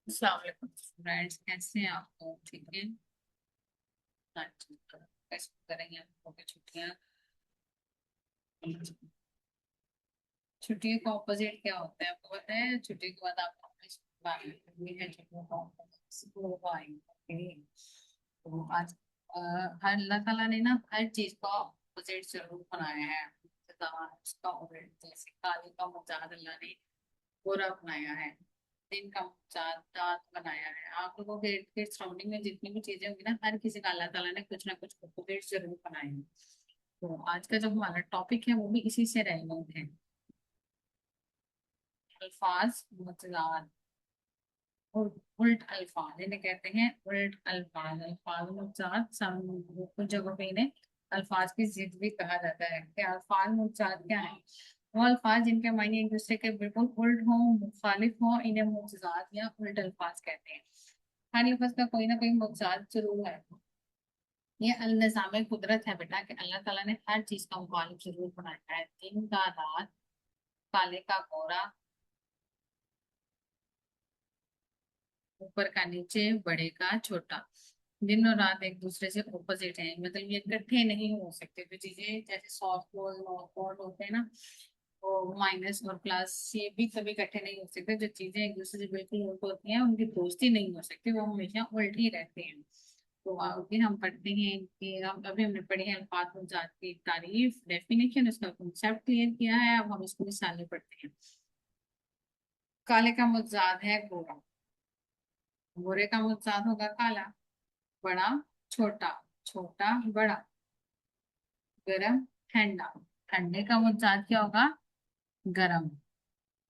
अस्सलाम वालेकुम फ्रेंड्स, कैसे हैं आप लोग? ठीक है। अच्छा, कैसे करेंगे आप लोगों की छुट्टियां? छुट्टियों का ऑपोजिट क्या होता है आपको पता है? छुट्टी के बाद आपको अपने स्कूल आए करनी है, छुट्टियों का opposite स्कूल को आएंगे। तो आज हर अल्लाह ताला ने ना हर चीज का ऑपोजिट जरूर बनाया है। उसका opposite, जैसे काले का मुजाद अल्लाह ने गोरा बनाया है, दिन का चांद रात बनाया है। आप लोगों के सराउंडिंग में जितनी भी चीजें होंगी ना, हर किसी का अल्लाह ताला ने कुछ ना कुछ अपोजिट जरूर बनाए हैं। तो आज का जो हमारा टॉपिक है वो भी इसी से रेलेवेंट है। अल्फाज मुतजाद और उल्ट अल्फाज, इन्हें कहते हैं उल्ट अल्फाज। अल्फाज मुतजाद कुछ जगहों पे इन्हें अल्फाज की जिद भी कहा जाता है। कि अल्फाज मुतजाद क्या है? वो अल्फाज जिनके मायने एक दूसरे के बिल्कुल उल्ट हो, मुखालिफ हो, इन्हें मुतजाद या उल्ट अल्फाज कहते हैं। हर लफ्ज का कोई ना कोई मुतजाद जरूर है। ये अल निज़ाम कुदरत है बेटा, कि अल्लाह ताला ने हर चीज का मुखालिफ जरूर बनाया है। दिन का रात, काले का गोरा, ऊपर का नीचे, बड़े का छोटा। दिन और रात एक दूसरे से ऑपोजिट है, मतलब ये इकट्ठे नहीं हो सकते। तो चीजें जैसे साउथ पोल नॉर्थ पोल होते हैं ना, वो माइनस और प्लस ये भी कभी इकट्ठे नहीं हो सकते। जो चीजें एक दूसरे से बिल्कुल उल्ट होती हैं उनकी दोस्ती नहीं हो सकती, वो हमेशा उल्ट ही रहते हैं। तो आगे हम पढ़ते हैं कि हम अभी हमने पढ़ी है अल्फाज मुजात की तारीफ, डेफिनेशन, उसका कॉन्सेप्ट क्लियर किया है। अब हम इसको मिसालें पढ़ते हैं। काले का मुजाद है गोरा, गोरे का मुजाद होगा काला। बड़ा छोटा, छोटा बड़ा। गरम ठंडा, ठंडे का मुजाद क्या होगा? गरम।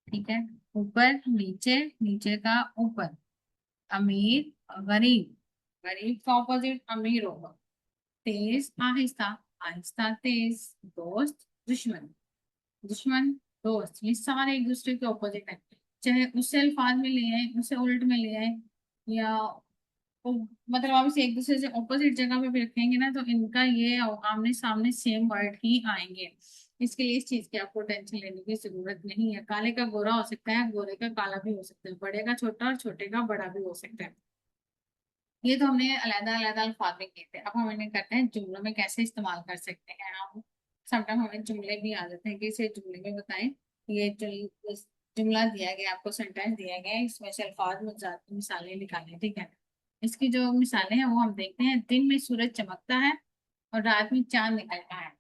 ठीक है। ऊपर नीचे, नीचे का ऊपर। अमीर गरीब, गरीब का ऑपोजिट अमीर होगा। तेज आहिस्ता, आहिस्ता तेज। दोस्त दुश्मन, दुश्मन दोस्त, ये सारे एक दूसरे के ऑपोजिट है। चाहे उससे अल्फाज में ले आए, उससे उल्ट में ले आए, या वो मतलब आप इसे एक दूसरे से ऑपोजिट जगह पे भी रखेंगे ना, तो इनका ये आमने सामने सेम वर्ड ही आएंगे। इसके लिए इस चीज की आपको टेंशन लेने की जरूरत नहीं है। काले का गोरा हो सकता है, गोरे का काला भी हो सकता है, बड़े का छोटा और छोटे का बड़ा भी हो सकता है। ये तो हमने अलग अलग अल्फाज में किए थे। अब हम इन्हें करते हैं जुमलों में कैसे इस्तेमाल कर सकते हैं हम। समटाइम हमें जुमले भी आ जाते हैं कि इसे जुमले में बताएं। ये जुमला दिया गया, आपको सेंटेंस दिया गया है, इसमें से अल्फाज में मिसालें निकालें। ठीक है। इसकी जो मिसालें हैं वो हम देखते हैं। दिन में सूरज चमकता है और रात में चांद निकलता है।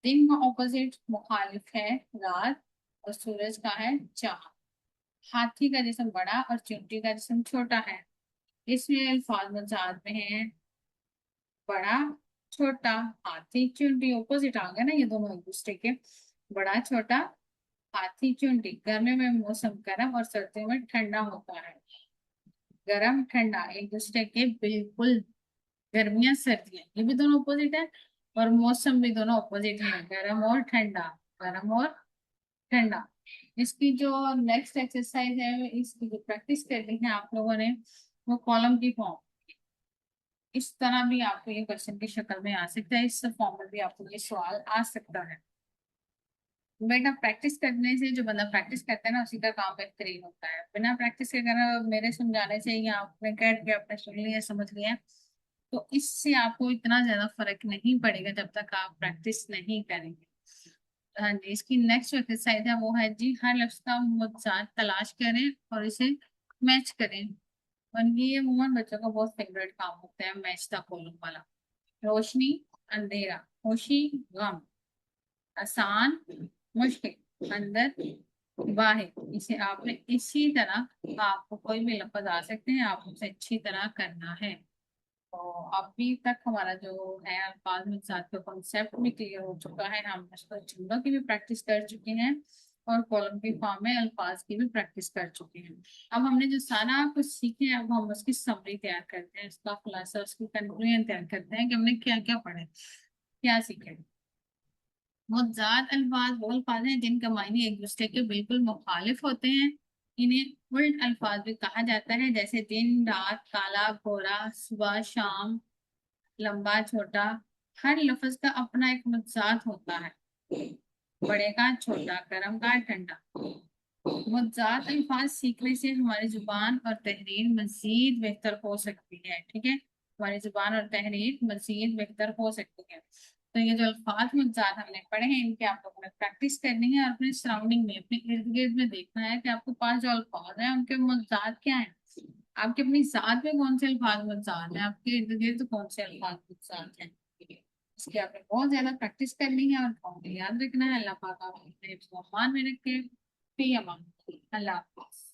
दिन का ऑपोजिट मुखालिफ है रात, और सूरज का है चांद। हाथी का जिस्म बड़ा और चींटी का जिस्म छोटा है। इसमें अल्फाज मजाज में है बड़ा छोटा। हाथी चुंडी ऑपोजिट आ गया ना, ये दोनों एक दूसरे के। बड़ा छोटा, हाथी चुंडी। गर्मियों में मौसम गर्म और सर्दियों में ठंडा होता है। गर्म ठंडा एक दूसरे के बिल्कुल। गर्मियां सर्दियां ये भी दोनों ऑपोजिट है, और मौसम भी दोनों ऑपोजिट है, गर्म और ठंडा। गर्म और ठंडा। इसकी जो नेक्स्ट एक्सरसाइज है, इसकी जो प्रैक्टिस करनी है आप लोगों ने, वो कॉलम की फॉर्म। इस तरह भी आपको ये क्वेश्चन की शक्ल में आ सकता है, इस फॉर्म में भी आपको ये सवाल आ सकता है। बेटा प्रैक्टिस करने से, जो बंदा प्रैक्टिस करता है ना, उसी का काम बेहतरीन होता है। बिना प्रैक्टिस के अगर मेरे समझाने से या आपने कैट के आपने सुन लिया समझ लिया, तो इससे आपको इतना ज्यादा फर्क नहीं पड़ेगा जब तक आप प्रैक्टिस नहीं करेंगे। हाँ जी, इसकी नेक्स्ट जो एक्सरसाइज है वो है जी, हर लफ्ज का मुद्दा तलाश करें और इसे मैच करें। और ये अमूमन बच्चों का बहुत फेवरेट काम होता है, मैच द कॉलम वाला। रोशनी अंधेरा, खुशी गम, आसान मुश्किल, अंदर बाहर। इसे आपने इसी तरह, आपको कोई भी लफ्ज आ सकते हैं, आप उसे अच्छी तरह करना है। तो अभी तक हमारा जो है अल्फाज में साथ का कॉन्सेप्ट भी क्लियर हो चुका है। हम इसको जुमलों की भी प्रैक्टिस कर चुके हैं, और कॉलम की फॉर्म में अल्फाज की भी प्रैक्टिस कर चुके हैं। अब हमने जो सारा कुछ सीखे हैं, अब हम उसकी समरी तैयार करते हैं, उसका खुलासा, उसकी कंक्लूजन तैयार करते हैं कि हमने क्या क्या पढ़ा है, क्या सीखे। मुतजाद अल्फाज वो अल्फाज हैं जिनके मायने एक दूसरे के बिल्कुल मुखालिफ होते हैं। इन्हें उल्ट अल्फाज भी कहा जाता है, जैसे दिन रात, काला गोरा, सुबह शाम, लंबा छोटा। हर लफ्ज का अपना एक मुतजाद होता है। बड़े का छोटा, गर्म का ठंडा। मुज्जात अल्फाज सीखने से हमारी जुबान और तहरीर मजीद बेहतर हो सकती है। ठीक है, हमारी जुबान और तहरीर मजीद बेहतर हो सकती है। तो ये जो अल्फाज मुज्जात हमने पढ़े हैं, इनकी आप लोगों ने प्रैक्टिस करनी है और अपने सराउंडिंग में, अपने इर्द गिर्द में देखना है कि आपके पास जो अल्फाज हैं उनके मुज्जात क्या है। आपके अपनी जात में कौन से अल्फाज मुज्जात हैं, आपके इर्द गिर्द कौन से अल्फाज मुज्जात हैं। इसकी आपने बहुत ज्यादा प्रैक्टिस करनी है और बहुत याद रखना है। अल्लाह पाक आपको हिफ्ज़ व अमान में रखे। फी अमान अल्लाह हाफ़िज़।